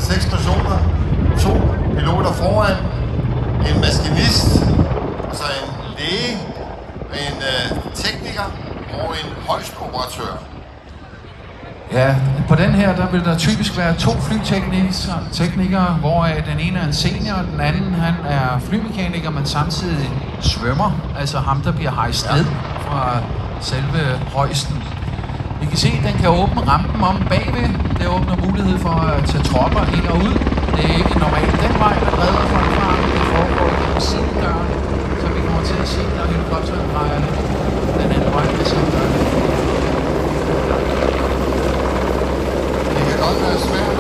6 personer, 2 piloter foran, en maskinist, altså en læge, en tekniker og en højstoperatør. Ja, på den her, der vil der typisk være 2 flyteknikere, hvoraf den ene er en senior, og den anden han er flymekaniker, men samtidig svømmer, altså ham, der bliver hejst ned fra selve højsten. I kan se, at den kan åbne rampen om bagved. Det åbner mulighed for at tage tropper ind og ud. Det er ikke normalt den vej, man redder folk fra. Det foregår gennem sidedøren, så vi kommer til at se, når helikopteren drejer den anden vej med sidedøren. Det kan godt være svært